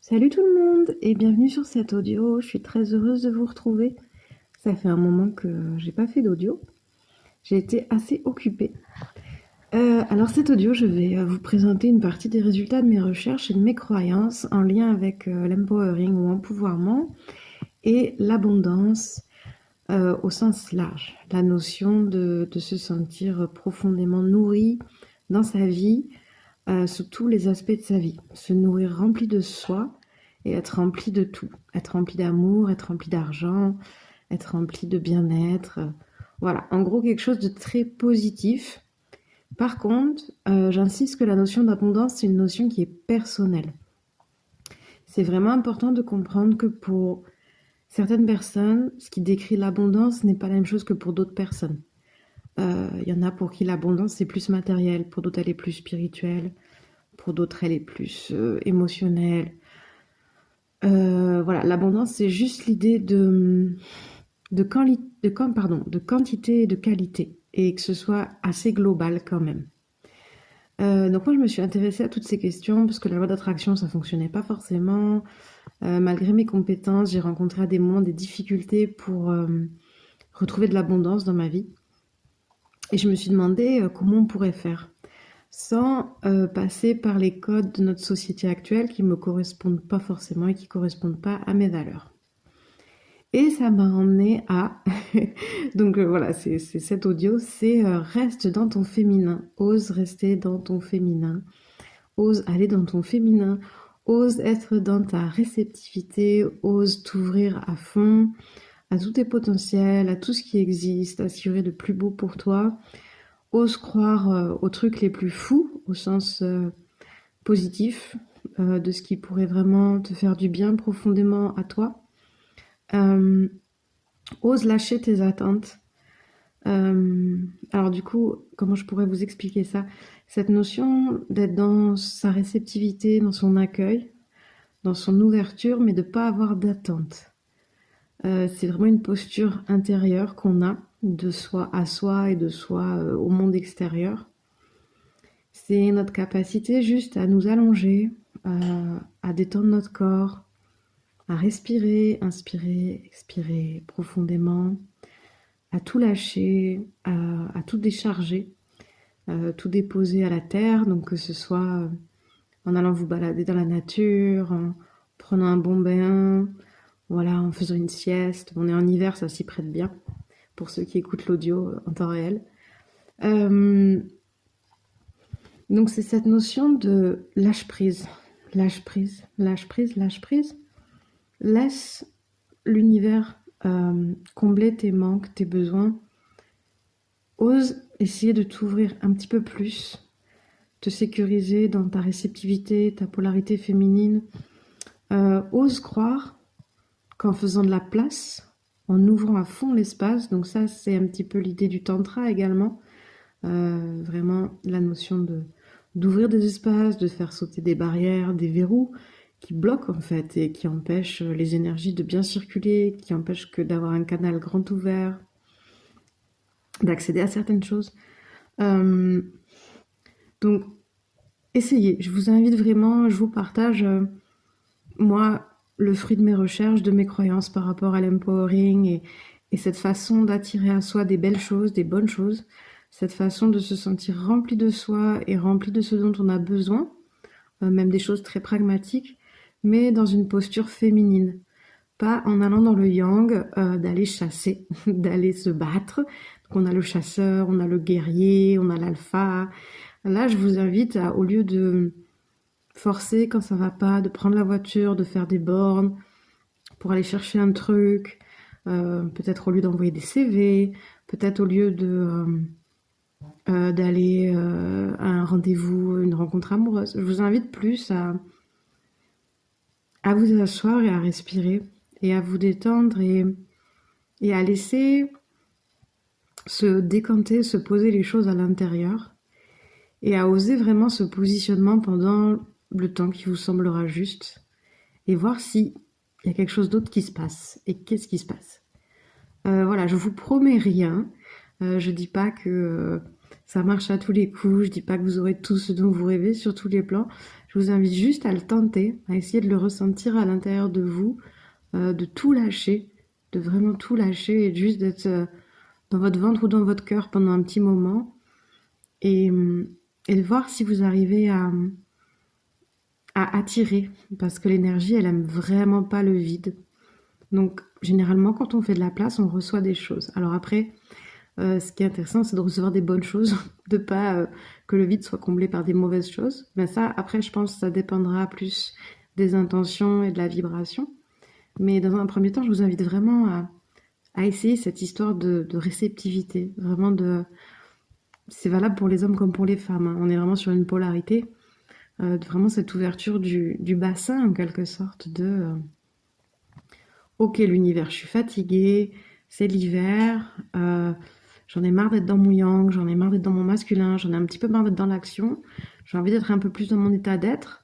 Salut tout le monde et bienvenue sur cet audio. Je suis très heureuse de vous retrouver. Ça fait un moment que j'ai pas fait d'audio. J'ai été assez occupée. Alors cet audio, je vais vous présenter une partie des résultats de mes recherches et de mes croyances en lien avec l'empowering ou empouvoirment et l'abondance au sens large. La notion de se sentir profondément nourri dans sa vie, sous tous les aspects de sa vie. Se nourrir rempli de soi et être rempli de tout. Être rempli d'amour, être rempli d'argent, être rempli de bien-être. Voilà, en gros quelque chose de très positif. Par contre, j'insiste que la notion d'abondance, c'est une notion qui est personnelle. C'est vraiment important de comprendre que pour certaines personnes, ce qui décrit l'abondance n'est pas la même chose que pour d'autres personnes. Il y en a pour qui l'abondance, c'est plus matériel, pour d'autres, elle est plus spirituelle, pour d'autres, elle est plus émotionnelle. Voilà, l'abondance, c'est juste l'idée de quantité et de qualité, et que ce soit assez global quand même. Donc moi, je me suis intéressée à toutes ces questions parce que la loi d'attraction, ça fonctionnait pas forcément. Malgré mes compétences, j'ai rencontré à des moments des difficultés pour retrouver de l'abondance dans ma vie. Et je me suis demandé comment on pourrait faire sans passer par les codes de notre société actuelle qui me correspondent pas forcément et qui correspondent pas à mes valeurs. Et ça m'a emmené à donc voilà, c'est cet audio, c'est reste dans ton féminin, ose rester dans ton féminin, ose aller dans ton féminin, ose être dans ta réceptivité, ose t'ouvrir à fond à tous tes potentiels, à tout ce qui existe, à ce qu'il y aurait de plus beau pour toi. Ose croire aux trucs les plus fous, au sens positif, de ce qui pourrait vraiment te faire du bien profondément à toi. Ose lâcher tes attentes. Alors du coup, comment je pourrais vous expliquer ça? Cette notion d'être dans sa réceptivité, dans son accueil, dans son ouverture, mais de ne pas avoir d'attente. C'est vraiment une posture intérieure qu'on a de soi à soi et de soi au monde extérieur. C'est notre capacité juste à nous allonger, à détendre notre corps, à respirer, inspirer, expirer profondément, à tout lâcher, à tout décharger, tout déposer à la terre, donc que ce soit en allant vous balader dans la nature, en prenant un bon bain, voilà, en faisant une sieste. On est en hiver, ça s'y prête bien, pour ceux qui écoutent l'audio en temps réel. Donc c'est cette notion de lâche prise, lâche prise, lâche prise, lâche prise. Laisse l'univers combler tes manques, tes besoins. Ose essayer de t'ouvrir un petit peu plus, te sécuriser dans ta réceptivité, ta polarité féminine. Ose croire qu'en faisant de la place, en ouvrant à fond l'espace, donc ça c'est un petit peu l'idée du tantra également, vraiment la notion d'ouvrir des espaces, de faire sauter des barrières, des verrous qui bloquent en fait et qui empêchent les énergies de bien circuler, qui empêchent que d'avoir un canal grand ouvert, d'accéder à certaines choses. Donc essayez, je vous invite vraiment, je vous partage moi le fruit de mes recherches, de mes croyances par rapport à l'empowering et cette façon d'attirer à soi des belles choses, des bonnes choses, cette façon de se sentir rempli de soi et rempli de ce dont on a besoin, même des choses très pragmatiques, mais dans une posture féminine. Pas en allant dans le yang, d'aller chasser, d'aller se battre. Donc on a le chasseur, on a le guerrier, on a l'alpha. Là, je vous invite à, au lieu de forcer quand ça va pas, de prendre la voiture, de faire des bornes pour aller chercher un truc, peut-être au lieu d'envoyer des CV, peut-être au lieu d'aller à un rendez-vous, une rencontre amoureuse. Je vous invite plus à vous asseoir et à respirer et à vous détendre et à laisser se décanter, se poser les choses à l'intérieur et à oser vraiment ce positionnement pendant le temps qui vous semblera juste et voir s'il y a quelque chose d'autre qui se passe et qu'est-ce qui se passe. Voilà, je vous promets rien. Je dis pas que ça marche à tous les coups. Je dis pas que vous aurez tout ce dont vous rêvez sur tous les plans. Je vous invite juste à le tenter, à essayer de le ressentir à l'intérieur de vous, de tout lâcher, de vraiment tout lâcher et juste d'être dans votre ventre ou dans votre cœur pendant un petit moment et, et de voir si vous arrivez à attirer, parce que l'énergie, elle aime vraiment pas le vide. Donc, généralement, quand on fait de la place, on reçoit des choses. Alors après, ce qui est intéressant, c'est de recevoir des bonnes choses, de pas que le vide soit comblé par des mauvaises choses. Mais ça, après, je pense que ça dépendra plus des intentions et de la vibration. Mais dans un premier temps, je vous invite vraiment à essayer cette histoire de réceptivité. Vraiment c'est valable pour les hommes comme pour les femmes, hein. On est vraiment sur une polarité. Vraiment cette ouverture du bassin, en quelque sorte, ok, l'univers, je suis fatiguée, c'est l'hiver, j'en ai marre d'être dans mon yang, j'en ai marre d'être dans mon masculin, j'en ai un petit peu marre d'être dans l'action, j'ai envie d'être un peu plus dans mon état d'être,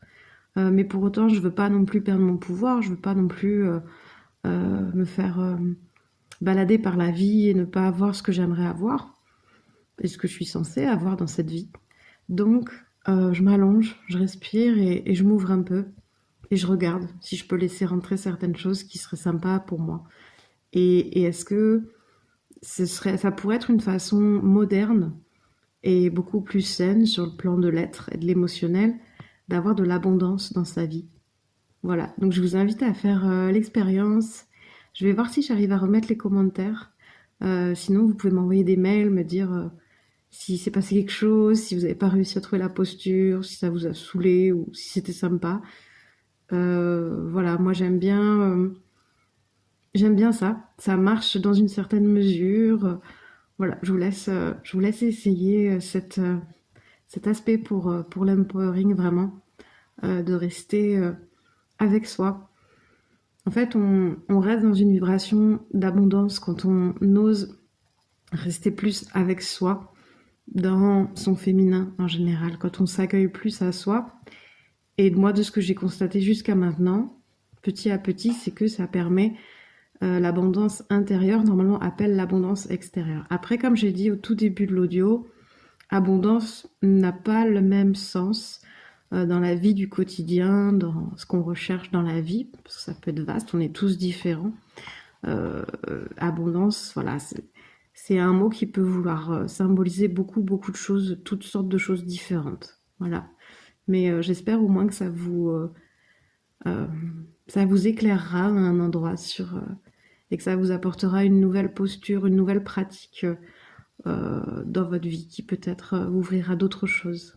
mais pour autant, je veux pas non plus perdre mon pouvoir, je veux pas non plus me faire balader par la vie et ne pas avoir ce que j'aimerais avoir, et ce que je suis censée avoir dans cette vie. Donc, je m'allonge, je respire et je m'ouvre un peu. Et je regarde si je peux laisser rentrer certaines choses qui seraient sympas pour moi. Et est-ce que ça pourrait être une façon moderne et beaucoup plus saine sur le plan de l'être et de l'émotionnel d'avoir de l'abondance dans sa vie. Voilà, donc je vous invite à faire l'expérience. Je vais voir si j'arrive à remettre les commentaires. Sinon, vous pouvez m'envoyer des mails, me dire si s'est passé quelque chose, si vous n'avez pas réussi à trouver la posture, si ça vous a saoulé ou si c'était sympa. Voilà, moi j'aime bien ça. Ça marche dans une certaine mesure. Voilà, je vous laisse essayer cet aspect pour l'empowering vraiment, de rester avec soi. En fait, on reste dans une vibration d'abondance quand on ose rester plus avec soi, dans son féminin en général, quand on s'accueille plus à soi. Et moi, de ce que j'ai constaté jusqu'à maintenant, petit à petit, c'est que ça permet l'abondance intérieure, normalement, appelle l'abondance extérieure. Après, comme j'ai dit au tout début de l'audio, abondance n'a pas le même sens dans la vie du quotidien, dans ce qu'on recherche dans la vie, parce que ça peut être vaste, on est tous différents. Abondance, voilà, c'est un mot qui peut vouloir symboliser beaucoup, beaucoup de choses, toutes sortes de choses différentes. Voilà. Mais j'espère au moins que ça vous éclairera à un endroit et que ça vous apportera une nouvelle posture, une nouvelle pratique dans votre vie qui peut-être ouvrira d'autres choses.